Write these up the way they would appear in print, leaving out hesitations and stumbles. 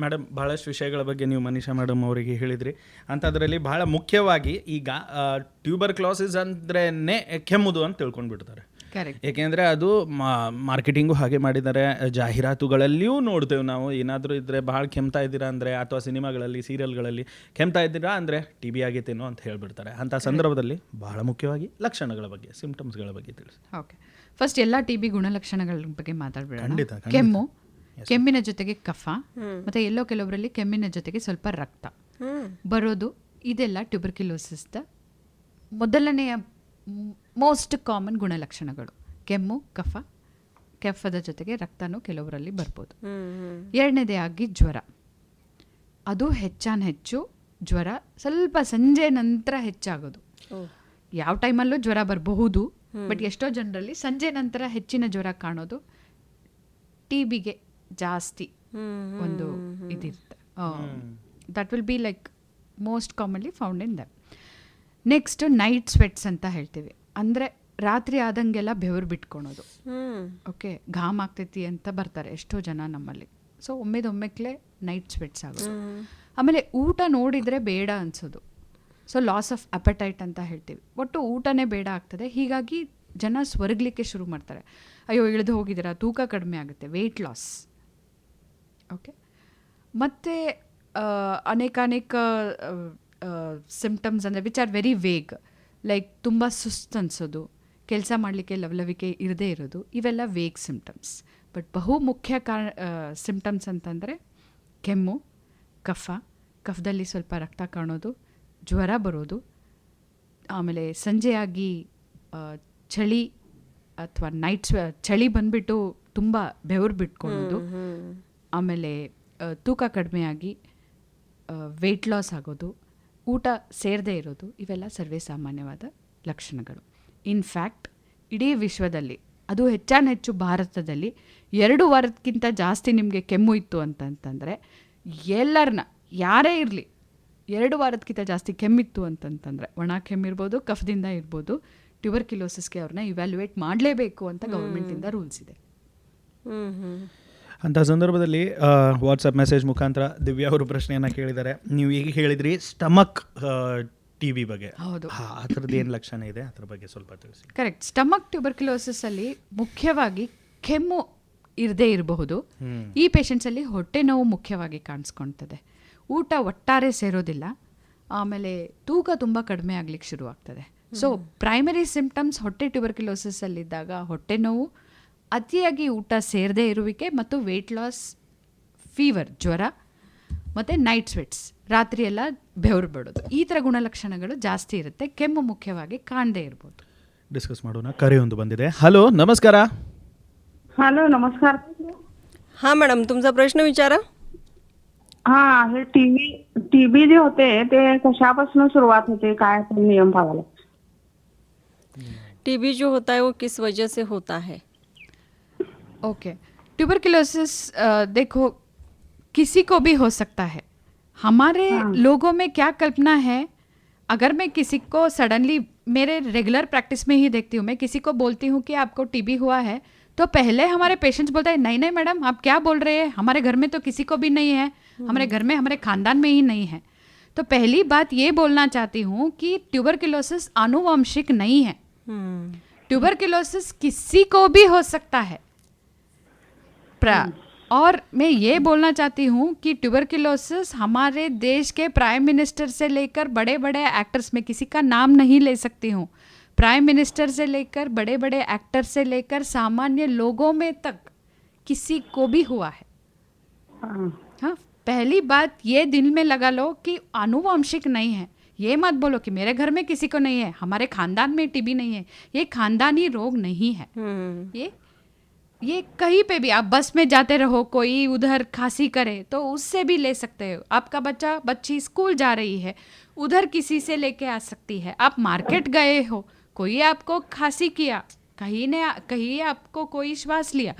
Madam, ಭಾಳಷ್ಟು ವಿಷಯಗಳ ಬಗ್ಗೆ ನೀವು ಮನೀಷಾ ಮೇಡಮ್ ಅವರಿಗೆ ಹೇಳಿದ್ರಿ. ಅಂಥದ್ರಲ್ಲಿ ಭಾಳ ಮುಖ್ಯವಾಗಿ ಈಗ ಟ್ಯೂಬರ್ಕ್ಲೋಸಿಸ್ ಅಂದ್ರೇ ಕೆಮ್ಮುದು ಅಂತ ತಿಳ್ಕೊಂಡ್ಬಿಡ್ತಾರೆ. ಏಕೆಂದರೆ ಅದು ಮಾರ್ಕೆಟಿಂಗು ಹಾಗೆ ಮಾಡಿದ್ದಾರೆ. ಜಾಹೀರಾತುಗಳಲ್ಲಿಯೂ ನೋಡ್ತೇವೆ ನಾವು. ಏನಾದರೂ ಇದ್ದರೆ ಭಾಳ ಕೆಮ್ತಾ ಇದ್ದೀರಾ ಅಂದರೆ, ಅಥವಾ ಸಿನಿಮಾಗಳಲ್ಲಿ ಸೀರಿಯಲ್ಗಳಲ್ಲಿ ಕೆಮ್ತಾ ಇದ್ದೀರಾ ಅಂದರೆ ಟಿ ಬಿ ಆಗೈತೇನೋ ಅಂತ ಹೇಳ್ಬಿಡ್ತಾರೆ. ಅಂಥ ಸಂದರ್ಭದಲ್ಲಿ ಬಹಳ ಮುಖ್ಯವಾಗಿ ಲಕ್ಷಣಗಳ ಬಗ್ಗೆ, ಸಿಂಪ್ಟಮ್ಸ್ಗಳ ಬಗ್ಗೆ ತಿಳಿಸಿ. ಓಕೆ, ಫಸ್ಟ್ ಎಲ್ಲ ಟಿ ಬಿ ಗುಣಲಕ್ಷಣಗಳ ಬಗ್ಗೆ ಮಾತಾಡಬೇಡ. ಖಂಡಿತ. ಕೆಮ್ಮು, ಕೆಮ್ಮಿನ ಜೊತೆಗೆ ಕಫ, ಮತ್ತು ಎಲ್ಲೋ ಕೆಲವರಲ್ಲಿ ಕೆಮ್ಮಿನ ಜೊತೆಗೆ ಸ್ವಲ್ಪ ರಕ್ತ ಬರೋದು, ಇದೆಲ್ಲ ಟ್ಯೂಬರ್ಕ್ಯುಲೋಸಿಸ್ದ ಮೊದಲನೆಯ ಮೋಸ್ಟ್ ಕಾಮನ್ ಗುಣಲಕ್ಷಣಗಳು. ಕೆಮ್ಮು, ಕಫದ ಜೊತೆಗೆ ರಕ್ತನೂ ಕೆಲವರಲ್ಲಿ ಬರ್ಬೋದು. ಎರಡನೇದೇ ಆಗಿ ಜ್ವರ. ಅದು ಹೆಚ್ಚು ಜ್ವರ ಸ್ವಲ್ಪ ಸಂಜೆ ನಂತರ ಹೆಚ್ಚಾಗೋದು. ಯಾವ ಟೈಮಲ್ಲೂ ಜ್ವರ ಬರಬಹುದು, ಬಟ್ ಎಷ್ಟೋ ಜನರಲ್ಲಿ ಸಂಜೆ ನಂತರ ಹೆಚ್ಚಿನ ಜ್ವರ ಕಾಣೋದು ಟಿ ಬಿಗೆ ಜಾಸ್ತಿ ಒಂದು ಇದಿರುತ್ತೆ. That will be like most commonly found in dum. Next night sweats ಅಂತ ಹೇಳ್ತೀವಿ. ಅಂದರೆ ರಾತ್ರಿ ಆದಂಗೆಲ್ಲ ಬೆವರು ಬಿಟ್ಕೊಳೋದು. ಓಕೆ, ಘಾಮ್ ಆಗ್ತೈತಿ ಅಂತ ಬರ್ತಾರೆ ಎಷ್ಟೋ ಜನ ನಮ್ಮಲ್ಲಿ. ಸೊ ಒಮ್ಮೆದೊಮ್ಮೆಕ್ಲೆ ನೈಟ್ ಸ್ವೆಟ್ಸ್ ಆಗೋದು. ಆಮೇಲೆ ಊಟ ನೋಡಿದರೆ ಬೇಡ ಅನಿಸೋದು. ಸೊ ಲಾಸ್ ಆಫ್ ಅಪಟೈಟ್ ಅಂತ ಹೇಳ್ತೀವಿ. ಒಟ್ಟು ಊಟನೇ ಬೇಡ ಆಗ್ತದೆ. ಹೀಗಾಗಿ ಜನ ಸ್ವರ್ಗಲಿಕ್ಕೆ ಶುರು ಮಾಡ್ತಾರೆ. ಅಯ್ಯೋ ಇಳಿದು ಹೋಗಿದ್ದೀರಾ, ತೂಕ ಕಡಿಮೆ ಆಗುತ್ತೆ, ವೆಯ್ಟ್ ಲಾಸ್. ಓಕೆ, ಮತ್ತು ಅನೇಕ ಸಿಂಪ್ಟಮ್ಸ್ ಅಂದರೆ which are very vague, like ತುಂಬ ಸುಸ್ತು ಅನಿಸೋದು, ಕೆಲಸ ಮಾಡಲಿಕ್ಕೆ ಲವಲವಿಕೆ ಇರದೇ ಇರೋದು, ಇವೆಲ್ಲ ವೇಗ್ ಸಿಂಪ್ಟಮ್ಸ್. ಬಟ್ ಬಹು ಮುಖ್ಯ ಸಿಂಪ್ಟಮ್ಸ್ ಅಂತಂದರೆ ಕೆಮ್ಮು, ಕಫದಲ್ಲಿ ಸ್ವಲ್ಪ ರಕ್ತ ಕಾಣೋದು, ಜ್ವರ ಬರೋದು, ಆಮೇಲೆ ಸಂಜೆಯಾಗಿ ಚಳಿ ಅಥವಾ ಚಳಿ ಬಂದುಬಿಟ್ಟು ತುಂಬ ಬೆವರು ಬಿಟ್ಕೊಳ್ಳೋದು, ಆಮೇಲೆ ತೂಕ ಕಡಿಮೆಯಾಗಿ ವೆಯ್ಟ್ ಲಾಸ್ ಆಗೋದು, ಊಟ ಸೇರದೇ ಇರೋದು, ಇವೆಲ್ಲ ಸರ್ವೇ ಸಾಮಾನ್ಯವಾದ ಲಕ್ಷಣಗಳು. ಇನ್ಫ್ಯಾಕ್ಟ್ ಇಡೀ ವಿಶ್ವದಲ್ಲಿ, ಅದು ಹೆಚ್ಚು ಭಾರತದಲ್ಲಿ 2 ವಾರಕ್ಕಿಂತ ಜಾಸ್ತಿ ನಿಮಗೆ ಕೆಮ್ಮು ಇತ್ತು ಅಂತಂತಂದರೆ, ಎಲ್ಲರನ್ನ ಯಾರೇ ಇರಲಿ 2 ವಾರಕ್ಕಿಂತ ಜಾಸ್ತಿ ಕೆಮ್ಮಿತ್ತು ಅಂತಂತಂದರೆ, ಒಣ ಕೆಮ್ಮಿರ್ಬೋದು, ಕಫದಿಂದ ಇರ್ಬೋದು, ಟ್ಯೂಬರ್ಕ್ಯುಲೋಸಿಸ್ಗೆ ಅವ್ರನ್ನ ಇವ್ಯಾಲ್ಯುಯೇಟ್ ಮಾಡಲೇಬೇಕು ಅಂತ ಗೌರ್ಮೆಂಟಿಂದ ರೂಲ್ಸ್ ಇದೆ. ಅಂಥ ಸಂದರ್ಭದಲ್ಲಿ ವಾಟ್ಸಪ್ ಮೆಸೇಜ್ ಮುಖಾಂತರ ದಿವ್ಯಾ ಅವರು ಪ್ರಶ್ನೆಯನ್ನು ಕೇಳಿದ್ದಾರೆ. ನೀವು ಈಗ ಹೇಳಿದ್ರಿ ಸ್ಟಮಕ್ ಟಿ ಬಿ ಬಗ್ಗೆ. ಹೌದು, ಆ ಥರದ್ದು ಏನು ಲಕ್ಷಣ ಇದೆ ಅದ್ರ ಬಗ್ಗೆ ಸ್ವಲ್ಪ ತಿಳಿಸಿ. ಕರೆಕ್ಟ್. ಸ್ಟಮಕ್ ಟ್ಯೂಬರ್ಕ್ಯುಲೋಸಿಸಲ್ಲಿ ಮುಖ್ಯವಾಗಿ ಕೆಮ್ಮು ಇರದೇ ಇರಬಹುದು. ಈ ಪೇಷಂಟ್ಸಲ್ಲಿ ಹೊಟ್ಟೆ ನೋವು ಮುಖ್ಯವಾಗಿ ಕಾಣಿಸ್ಕೊಳ್ತದೆ. ಊಟ ಒಟ್ಟಾರೆ ಸೇರೋದಿಲ್ಲ. ಆಮೇಲೆ ತೂಕ ತುಂಬ ಕಡಿಮೆ ಆಗ್ಲಿಕ್ಕೆ ಶುರು ಆಗ್ತದೆ. ಸೊ ಪ್ರೈಮರಿ ಸಿಂಪ್ಟಮ್ಸ್ ಹೊಟ್ಟೆ ಟ್ಯೂಬರ್ಕ್ಯುಲೋಸಿಸಲ್ಲಿದ್ದಾಗ ಹೊಟ್ಟೆ ನೋವು, ಅತಿಯಾಗಿ ಊಟ ಸೇರದೇ ಇರುವಿಕೆ, ಮತ್ತು ವೆಯ್ಟ್ ಲಾಸ್, ಫೀವರ್, ಜ್ವರ, ಮತ್ತು ನೈಟ್ ಸ್ವೆಟ್ಸ್, ರಾತ್ರಿ ಎಲ್ಲ ಬೆವರು ಬಿಡೋದು, ಈ ಥರ ಗುಣಲಕ್ಷಣಗಳು ಜಾಸ್ತಿ ಇರುತ್ತೆ. ಕೆಮ್ಮು ಮುಖ್ಯವಾಗಿ ಕಾಣದೇ ಇರ್ಬೋದು. ಡಿಸ್ಕಸ್ ಮಾಡೋಣ. ಕರೆಯೊಂದು ಬಂದಿದೆ. ಹಲೋ, नमस्कार. हॅलो, नमस्कार. हां मॅडम, तुमचा प्रश्न विचारा. हा, हे टीबी जे होते ते कशापासून सुरुवात होते, काय नियम पाळायला? टीबी जो होता है वो किस वजह से होता है? ओके, ट्यूबरक्युलोसिस देखो किसी को भी हो सकता है. हमारे लोगों में क्या कल्पना है, अगर मैं किसी को सडनली, मेरे रेगुलर प्रैक्टिस में ही देखती हूँ, मैं किसी को बोलती हूँ कि आपको टीबी हुआ है, तो पहले हमारे पेशेंट्स बोलते हैं नहीं मैडम आप क्या बोल रहे हैं, हमारे घर में तो किसी को भी नहीं है, हमारे घर में, हमारे खानदान में ही नहीं है. तो पहली बात ये बोलना चाहती हूँ कि ट्यूबरक्युलोसिस आनुवंशिक नहीं है. ट्यूबरक्युलोसिस किसी को भी हो सकता है. और मैं ये बोलना चाहती हूँ कि ट्यूबरक्युलोसिस हमारे देश के प्राइम मिनिस्टर से लेकर बड़े बड़े एक्टर्स, में किसी का नाम नहीं ले सकती हूँ, प्राइम मिनिस्टर से लेकर बड़े बड़े एक्टर से लेकर सामान्य लोगों में तक किसी को भी हुआ है. हाँ, पहली बात ये दिल में लगा लो कि आनुवंशिक नहीं है. ये मत बोलो कि मेरे घर में किसी को नहीं है, हमारे खानदान में टीबी नहीं है. ये खानदानी रोग नहीं है. ये कहीं पे भी आप बस में जाते रहो, कोई उधर खांसी करे तो उससे भी ले सकते हो. आपका बच्ची स्कूल जा रही है, उधर किसी से लेके आ सकती है. आप मार्केट गए हो, कोई आपको खांसी किया, कहीं आपको कोई श्वास लिया,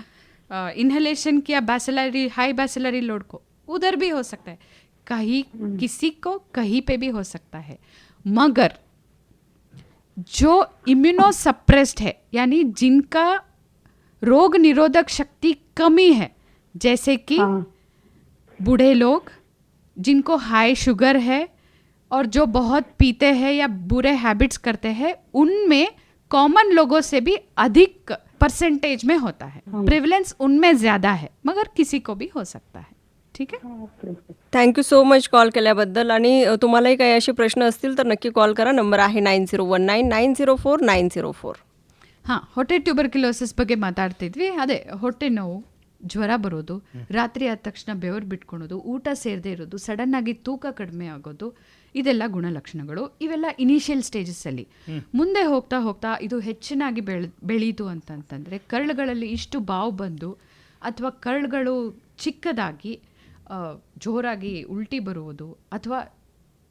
इन्हेलेशन किया बैसिलरी, हाई बैसिलरी लोड को, उधर भी हो सकता है. कहीं किसी को कहीं पे भी हो सकता है. मगर जो इम्यूनोसप्रेस्ड है, यानी जिनका रोग निरोधक शक्ति कमी है, जैसे कि बूढ़े लोग जिनको हाई शुगर है और जो बहुत पीते हैं या बुरे हैबिट्स करते हैं, उनमें कॉमन लोगों से भी अधिक परसेंटेज में होता है. प्रिवलेंस उनमें ज़्यादा है, मगर किसी को भी हो सकता है. ठीक है. थँक्यू सो मच कॉल केल्याबद्दल. आणि तुम्हालाही काही असे प्रश्न असतील तर नक्की कॉल करा. नंबर आहे 9019904904. ಹಾಂ, ಹೊಟ್ಟೆ ಟ್ಯೂಬರ್ಕ್ಯುಲೋಸಿಸ್ ಬಗ್ಗೆ ಮಾತಾಡ್ತಿದ್ವಿ. ಅದೇ ಹೊಟ್ಟೆ ನೋವು, ಜ್ವರ ಬರೋದು, ರಾತ್ರಿ ಆದ ತಕ್ಷಣ ಬೆವರು ಬಿಟ್ಕೊಳೋದು, ಊಟ ಸೇರದೆ ಇರೋದು, ಸಡನ್ನಾಗಿ ತೂಕ ಕಡಿಮೆ ಆಗೋದು, ಇದೆಲ್ಲ ಗುಣಲಕ್ಷಣಗಳು. ಇವೆಲ್ಲ ಇನಿಷಿಯಲ್ ಸ್ಟೇಜಸ್ಸಲ್ಲಿ. ಮುಂದೆ ಹೋಗ್ತಾ ಹೋಗ್ತಾ ಇದು ಹೆಚ್ಚಿನಾಗಿ ಬೆಳೀತು ಅಂತಂತಂದರೆ ಕರಳುಗಳಲ್ಲಿ ಇಷ್ಟು ಬಾವು ಬಂದು ಅಥವಾ ಕರಳುಗಳು ಚಿಕ್ಕದಾಗಿ ಜೋರಾಗಿ ಉಲ್ಟಿ ಬರುವುದು, ಅಥವಾ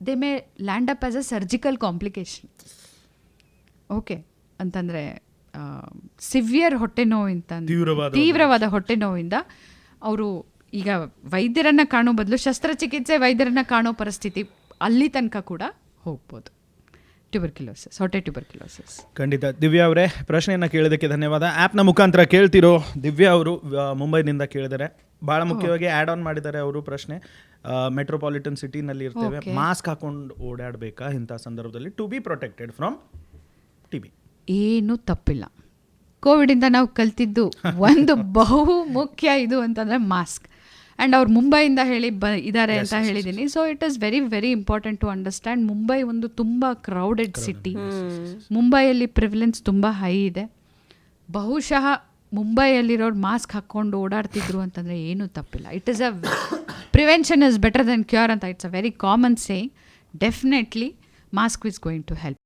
they may land up as a surgical complication. Okay ಅಂತಂದರೆ ಸಿವಿಯರ್ ಹೊಟ್ಟೆ ನೋವಿಂತ, ತೀವ್ರವಾದ ಹೊಟ್ಟೆ ನೋವಿಂದ ಅವರು ಈಗ ವೈದ್ಯರನ್ನು ಕಾಣೋ ಬದಲು ಶಸ್ತ್ರಚಿಕಿತ್ಸೆ ವೈದ್ಯರನ್ನು ಕಾಣೋ ಪರಿಸ್ಥಿತಿ ಅಲ್ಲಿ ತನಕ ಕೂಡ ಹೋಗ್ಬೋದು. ಟ್ಯೂಬರ್ಕ್ಯುಲೋಸಿಸ್, ಹೊಟ್ಟೆ ಟ್ಯೂಬರ್ಕ್ಯುಲೋಸಿಸ್. ಖಂಡಿತ. ದಿವ್ಯಾ ಅವರೇ, ಪ್ರಶ್ನೆಯನ್ನು ಕೇಳೋದಕ್ಕೆ ಧನ್ಯವಾದ. ಆ್ಯಪ್ನ ಮುಖಾಂತರ ಕೇಳ್ತಿರೋ ದಿವ್ಯಾ ಅವರು ಮುಂಬೈನಿಂದ ಕೇಳಿದ್ದಾರೆ. ಭಾಳ ಮುಖ್ಯವಾಗಿ ಆ್ಯಡ್ ಆನ್ ಮಾಡಿದ್ದಾರೆ ಅವರು ಪ್ರಶ್ನೆ. ಮೆಟ್ರೋಪಾಲಿಟನ್ ಸಿಟಿನಲ್ಲಿ ಇರ್ತೇವೆ, ಮಾಸ್ಕ್ ಹಾಕೊಂಡು ಓಡಾಡಬೇಕಾ ಇಂಥ ಸಂದರ್ಭದಲ್ಲಿ to be protected from TB? ಏನೂ ತಪ್ಪಿಲ್ಲ. ಕೋವಿಡಿಂದ ನಾವು ಕಲ್ತಿದ್ದು ಒಂದು ಬಹು ಮುಖ್ಯ ಇದು ಅಂತಂದರೆ ಮಾಸ್ಕ್. ಆ್ಯಂಡ್ ಅವ್ರು ಮುಂಬೈಯಿಂದ ಇದ್ದಾರೆ ಅಂತ ಹೇಳಿದ್ದೀನಿ. So it is very very important to understand. Mumbai ಒಂದು ತುಂಬ ಕ್ರೌಡೆಡ್ ಸಿಟಿ. ಮುಂಬೈಯಲ್ಲಿ ಪ್ರಿವಿಲೆನ್ಸ್ ತುಂಬ ಹೈ ಇದೆ. ಬಹುಶಃ ಮುಂಬೈಯಲ್ಲಿರೋರು ಮಾಸ್ಕ್ ಹಾಕ್ಕೊಂಡು ಓಡಾಡ್ತಿದ್ರು ಅಂತಂದರೆ ಏನೂ ತಪ್ಪಿಲ್ಲ. It is a prevention is better than cure ಅಂತ it's a very common saying. Definitely mask is going to help.